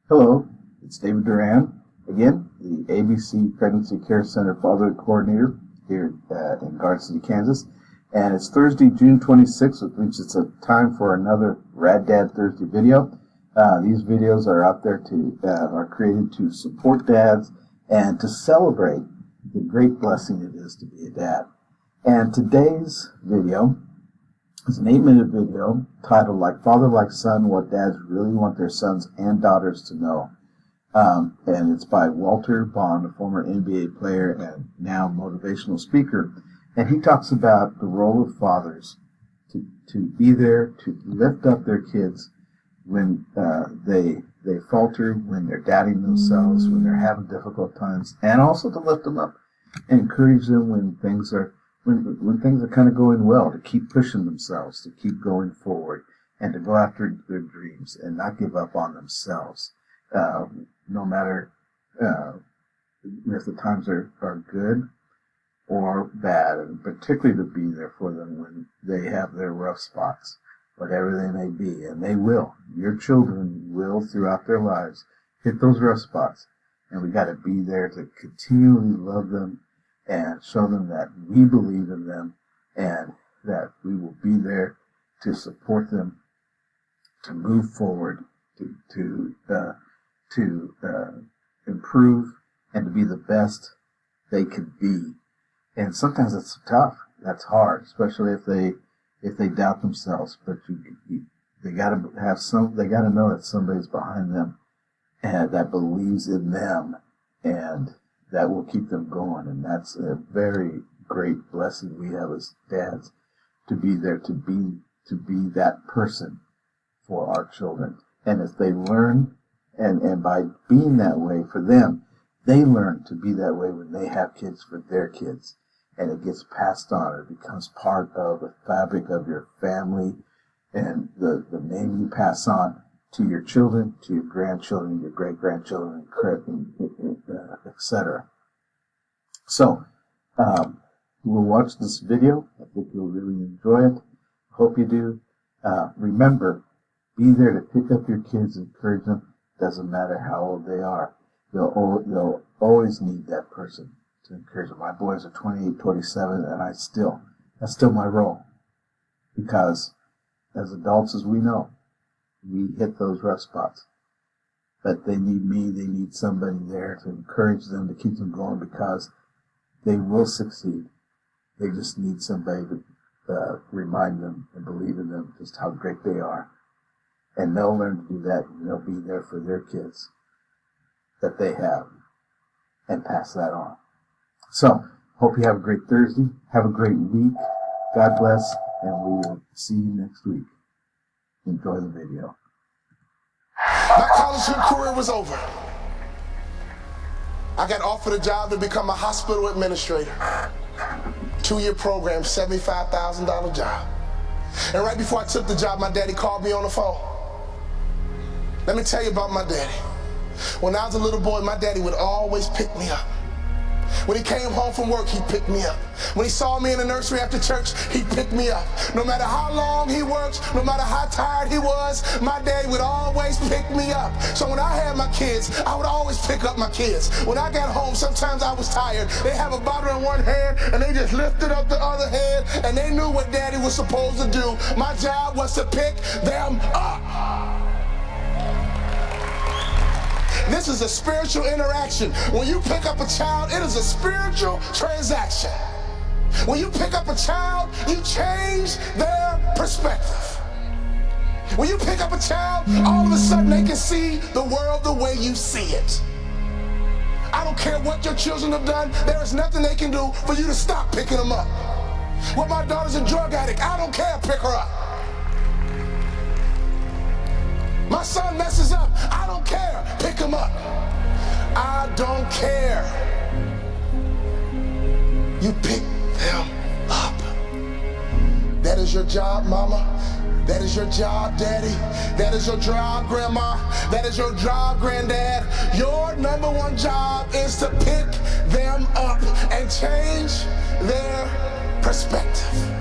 Hello, it's David Duran, again, the ABC Pregnancy Care Center Fatherhood Coordinator here in Garden City, Kansas. And it's Thursday, June 26th, which means it's a time for another Rad Dad Thursday video. These videos are out there are created to support dads and to celebrate the great blessing it is to be a dad. And today's video is an 8-minute video titled Like Father, Like Son, What Dads Really Want Their Sons and Daughters to Know. And it's by Walter Bond, a former NBA player and now motivational speaker. And he talks about the role of fathers to be there, to lift up their kids when they falter, when they're doubting themselves, when they're having difficult times, and also to lift them up and encourage them when things are kind of going well, to keep pushing themselves, to keep going forward, and to go after their dreams and not give up on themselves, no matter if the times are good or bad, and particularly to be there for them when they have their rough spots, whatever they may be. And they will. Your children will, throughout their lives, hit those rough spots. And we got to be there to continually love them and show them that we believe in them and that we will be there to support them to move forward, to improve and to be the best they could be. And sometimes it's tough. That's hard, especially if they doubt themselves. But they got to know that somebody's behind them and that believes in them, and that will keep them going. And that's a very great blessing we have as dads, to be there, to be that person for our children. And if they learn, and by being that way for them, they learn to be that way when they have kids for their kids. And it gets passed on. It becomes part of the fabric of your family and the name you pass on to your children, to your grandchildren, your great-grandchildren, etc. So, we'll watch this video. I think you'll really enjoy it. Hope you do. Remember, be there to pick up your kids, encourage them. Doesn't matter how old they are. They'll always need that person to encourage them. My boys are 28, 27, and that's still my role. Because as adults, as we know, we hit those rough spots. But they need me, they need somebody there to encourage them, to keep them going, because they will succeed. They just need somebody to remind them and believe in them just how great they are. And they'll learn to do that, and they'll be there for their kids that they have and pass that on. So, hope you have a great Thursday. Have a great week. God bless, and we will see you next week. Enjoy the video. My college career was over. I got offered a job to become a hospital administrator. 2-year program, $75,000 job. And right before I took the job, my daddy called me on the phone. Let me tell you about my daddy. When I was a little boy, my daddy would always pick me up. When he came home from work, he'd pick me up. When he saw me in the nursery after church, he'd pick me up. No matter how long he worked, no matter how tired he was, my daddy would always pick me up. So when I had my kids, I would always pick up my kids. When I got home, sometimes I was tired. They have a bottle in one hand, and they just lifted up the other hand, and they knew what daddy was supposed to do. My job was to pick them up. This is a spiritual interaction. When you pick up a child, it is a spiritual transaction. When you pick up a child, you change their perspective. When you pick up a child, all of a sudden they can see the world the way you see it. I don't care what your children have done, there is nothing they can do for you to stop picking them up. Well, my daughter's a drug addict, I don't care, pick her up. My son messes up, I don't care, pick him up. I don't care. You pick them up. That is your job, mama. That is your job, daddy. That is your job, grandma. That is your job, granddad. Your number one job is to pick them up and change their perspective.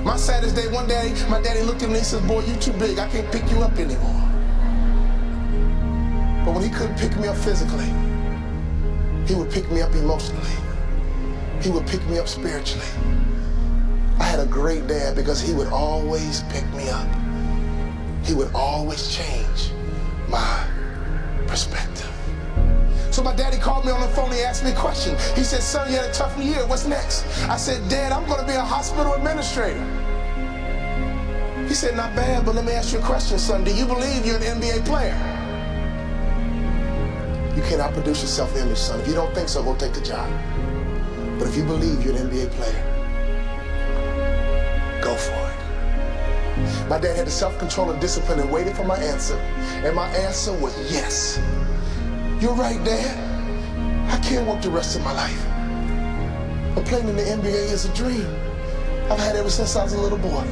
My saddest day, one day, my daddy looked at me and said, boy, you too big. I can't pick you up anymore. But when he couldn't pick me up physically, he would pick me up emotionally. He would pick me up spiritually. I had a great dad because he would always pick me up. He would always change my perspective. So my daddy called me on the phone, he asked me a question. He said, son, you had a tough year, what's next? I said, Dad, I'm gonna be a hospital administrator. He said, not bad, but let me ask you a question, son. Do you believe you're an NBA player? You can't outproduce your self-image, son. If you don't think so, go take the job. But if you believe you're an NBA player, go for it. My dad had the self-control and discipline and waited for my answer. And my answer was yes. You're right, Dad. I can't work the rest of my life. But playing in the NBA is a dream I've had ever since I was a little boy.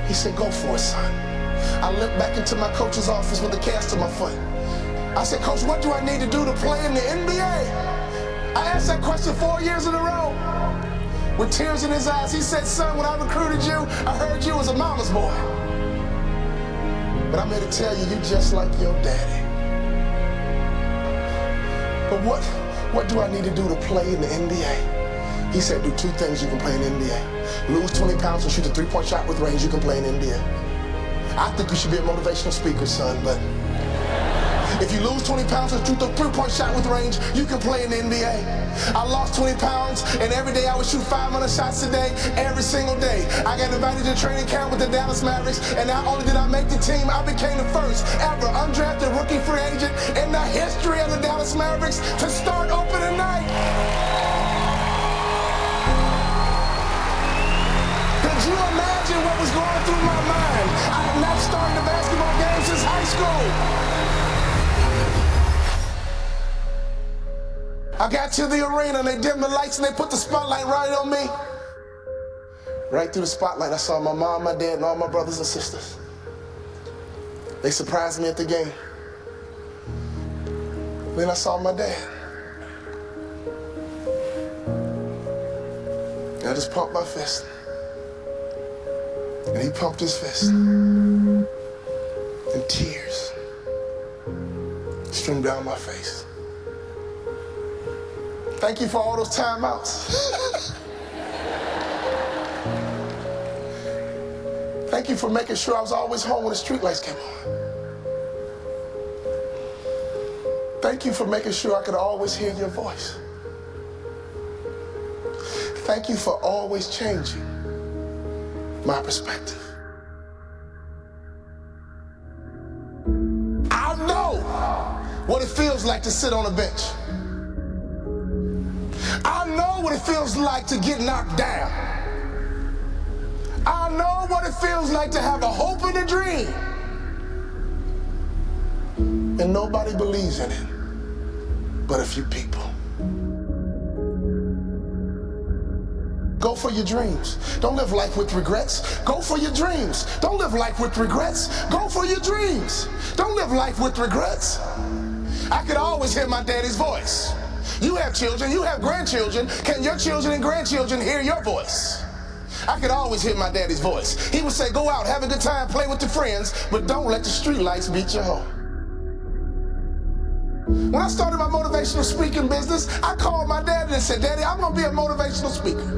He said, go for it, son. I limped back into my coach's office with a cast on my foot. I said, Coach, what do I need to do to play in the NBA? I asked that question 4 years in a row. With tears in his eyes, he said, son, when I recruited you, I heard you was a mama's boy. But I'm here to tell you, you're just like your daddy. But what do I need to do to play in the NBA? He said, do 2 things you can play in the NBA. Lose 20 pounds and shoot a 3-point shot with range, you can play in the NBA. I think you should be a motivational speaker, son, but if you lose 20 pounds and shoot a 3-point shot with range, you can play in the NBA. I lost 20 pounds, and every day I would shoot 500 shots a day, every single day. I got invited to training camp with the Dallas Mavericks, and not only did I make the team, I became the first ever undrafted rookie free agent in the history of the Dallas Mavericks to start opening night. Could you imagine what was going through my mind? I had not started a basketball game since high school. I got to the arena and they dimmed the lights and they put the spotlight right on me. Right through the spotlight, I saw my mom, my dad, and all my brothers and sisters. They surprised me at the game. Then I saw my dad. And I just pumped my fist. And he pumped his fist. And tears streamed down my face. Thank you for all those timeouts. Thank you for making sure I was always home when the streetlights came on. Thank you for making sure I could always hear your voice. Thank you for always changing my perspective. I know what it feels like to sit on a bench. I know what it feels like to get knocked down. I know what it feels like to have a hope and a dream, and nobody believes in it but a few people. Go for your dreams. Don't live life with regrets. Go for your dreams. Don't live life with regrets. Go for your dreams. Don't live life with regrets. I could always hear my daddy's voice. You have children, you have grandchildren. Can your children and grandchildren hear your voice? I could always hear my daddy's voice. He would say, go out, have a good time, play with your friends, but don't let the street lights beat you home. When I started my motivational speaking business, I called my daddy and said, Daddy, I'm gonna be a motivational speaker.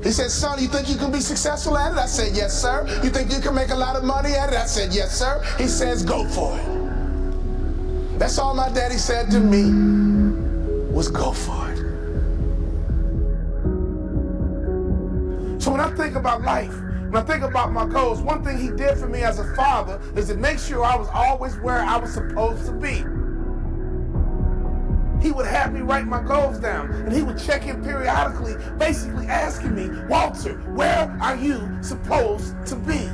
He said, son, you think you can be successful at it? I said, yes, sir. You think you can make a lot of money at it? I said, yes, sir. He says, go for it. That's all my daddy said to me was go for it. So when I think about life, when I think about my goals, one thing he did for me as a father is to make sure I was always where I was supposed to be. He would have me write my goals down, and he would check in periodically, basically asking me, Walter, where are you supposed to be?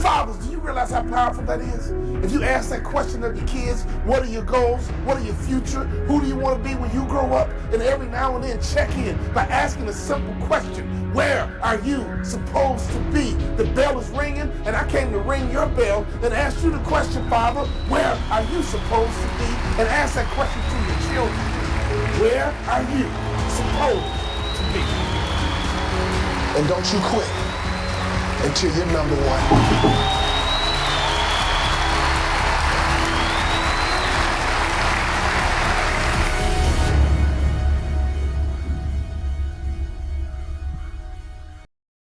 Fathers, do you realize how powerful that is? If you ask that question of your kids, what are your goals? What are your future? Who do you want to be when you grow up? And every now and then check in by asking a simple question. Where are you supposed to be? The bell is ringing, and I came to ring your bell and ask you the question, Father, where are you supposed to be? And ask that question to your children. Where are you supposed to be? And don't you quit until you're number one.